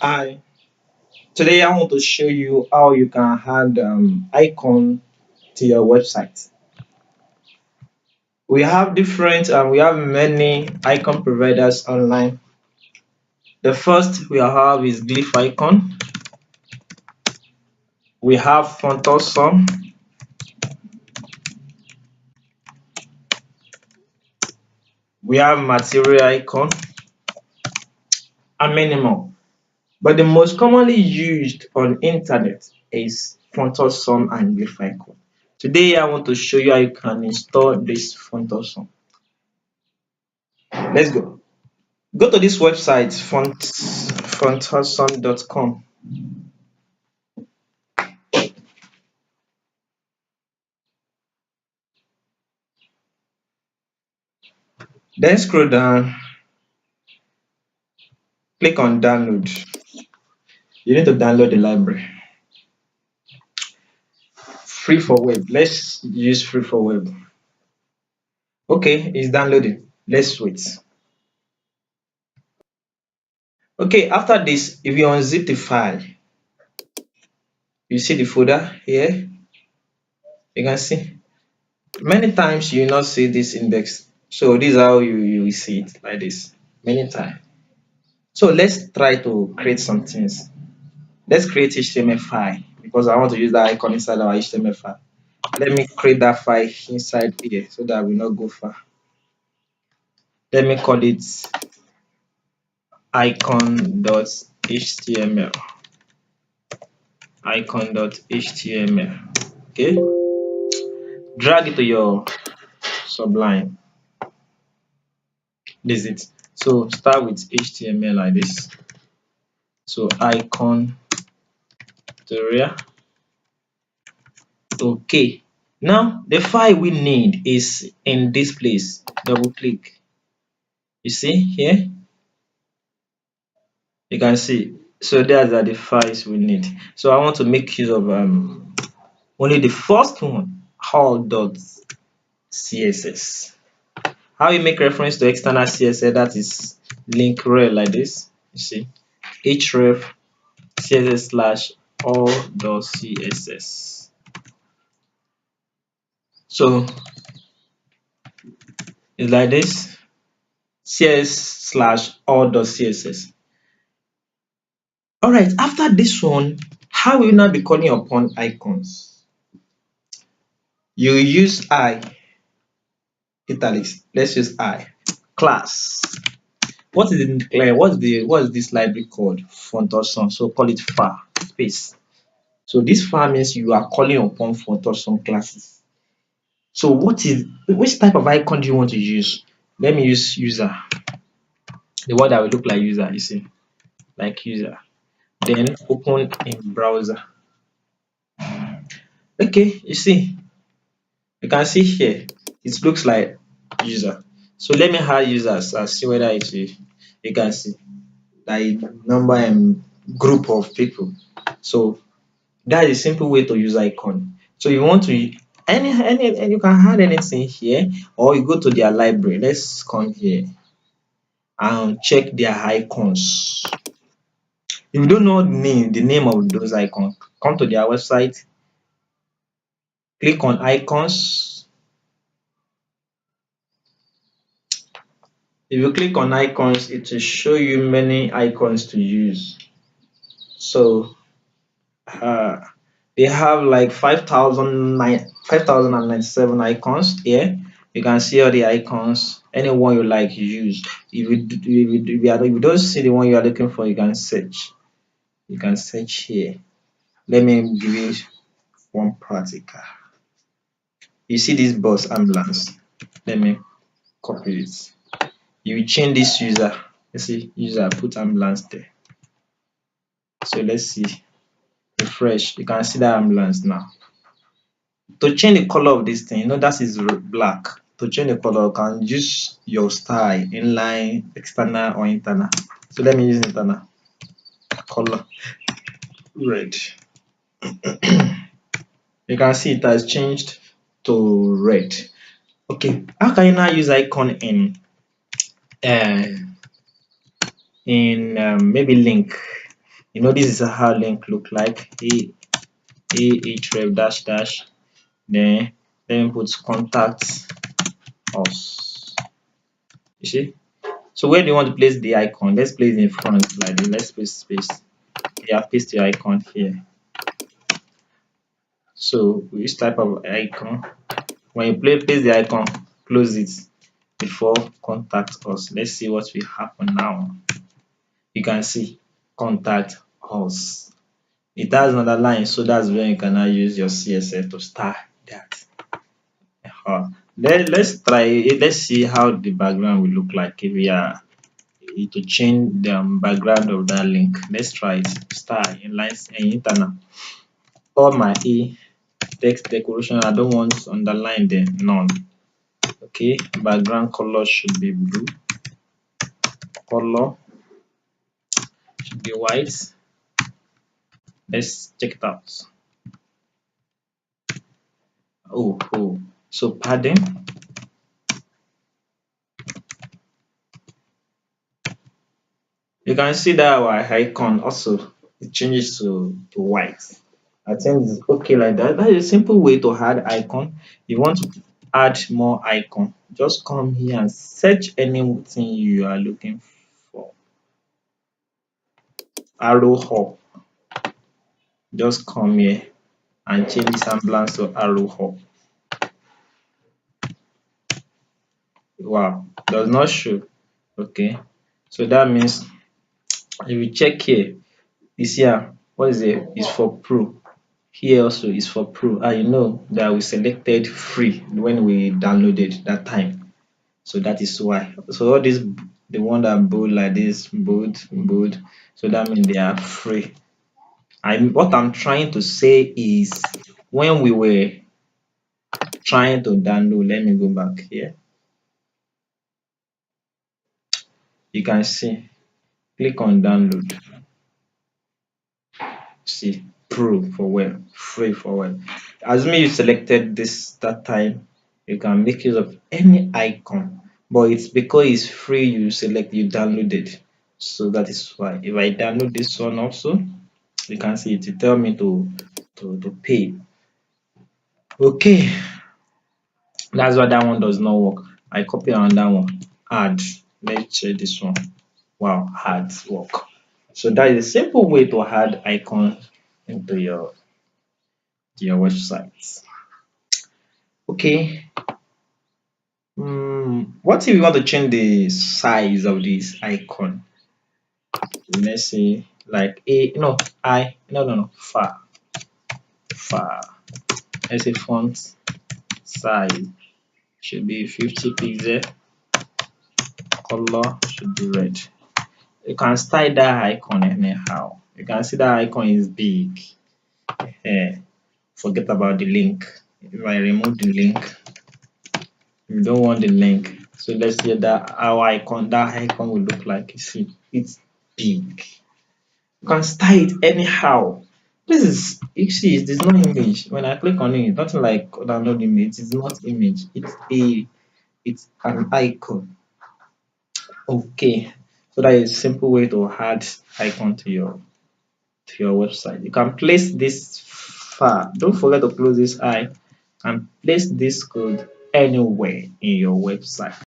Hi, today I want to show you how you can add icon to your website. We have many icon providers online. The first we have is Glyph icon. We have Fontosum. We have Material icon and many more. But the most commonly used on internet is Fontosum and Glyph icon. Today I want to show you how you can install this Fontosum. Let's go. Go to this website fontosum.com. Then scroll down, click on download. You need to download the library. Free for web. Let's use free for web. Okay, it's downloading. Let's wait. Okay, after this, if you unzip the file, you see the folder here. You can see many times you will not see this index. So this is how you will see it like this many times. So let's try to create some things. Let's create HTML file because I want to use that icon inside our HTML file. Let me create that file inside here so that we not go far. Let me call it icon.html. Icon.html. Okay, drag it to your Sublime. This is it. So start with HTML like this. So icon tutorial. Okay. Now the file we need is in this place. Double click. You see here? You can see. So those are the files we need. So I want to make use of only the first one, all.css. How you make reference to external CSS, that is link rel like this. You see, href css slash all.css. So it's like this, cs slash all.css. All right, after this one, how will you now be calling upon icons? You use I, italics. Let's use I, class. What is this library called? Fontosum. So call it far space. So this far means you are calling upon Fontosum classes. So which type of icon do you want to use? Let me use user. The word that will look like user, you see, like user. Then open in browser. Okay, you can see here, it looks like user. So let me add users and see whether it will. You can see like number and group of people. So that is a simple way to use icon. So you want to and you can add anything here, or you go to their library. Let's come here and check their icons. If you don't know the name of those icons, come to their website, click on icons. If you click on icons, it will show you many icons to use. So uh, they have like 5,097 icons here. You can see all the icons. Any one you like, you use. If you don't see the one you are looking for, you can search. You can search here. Let me give you one practical. You see this bus ambulance. Let me copy it. You change this user. Let's see, user, put ambulance there. So let's see. Refresh. You can see that ambulance now. To change the color of this thing, that is black. To change the color, you can use your style, inline, external, or internal. So let me use internal. Color red. You can see it has changed to red. Okay, how can you now use icon uh, in maybe link? You know, this is how link look like. Ahref dash dash, then put contact us. You see? So where do you want to place the icon? Let's place it in front like this. Let's place space. Yeah, paste the icon here. So which type of icon? When you place the icon, close it before contact us. Let's see what will happen now. You can see contact us. It has another line, so that's when you can now use your CSS to start that. Let's try it. Let's see how the background will look like if we are to change the background of that link. Let's try it. Star inlines and internal. All my text decoration, I don't want to underline there, none. Okay, background color should be blue. Color should be white. Let's check it out. Oh, so padding. You can see that our icon also it changes to white. I think it's okay like that. That is a simple way to add icon. You want to add more icon, just come here and search anything you are looking for. Arrow hub. Just come here and change the semblance to arrow hub. Wow, does not show. Okay, so that means if you check here, you see what is it? It's for pro. Here also is for pro. And you know that we selected free when we downloaded that time. So that is why. So all this the one that bold like this, bold. So that means they are free. What I'm trying to say is when we were trying to download, let me go back here. You can see, click on download. See, pro for web, free for web. Assuming you selected this that time, you can make use of any icon, but it's because it's free you select you download it. So that is why if I download this one also, you can see it will tell me to pay. Okay, that's why that one does not work. I copy another one, add. Let's check this one. Wow, add work. So that is a simple way to add icon into your website. Okay. What if you want to change the size of this icon? Let's say like far. Let's say font size should be 50 pixel. Color should be red. You can style that icon anyhow. You can see that icon is big. Forget about the link. If I remove the link, you don't want the link. So let's say that that icon will look like. You see, it's big. You can style it anyhow. This is you see it is not image. When I click on it, nothing like download image. It's not image. It's an icon. Okay. So that is a simple way to add icon to your website. You can place this far. Don't forget to close this eye and place this code anywhere in your website.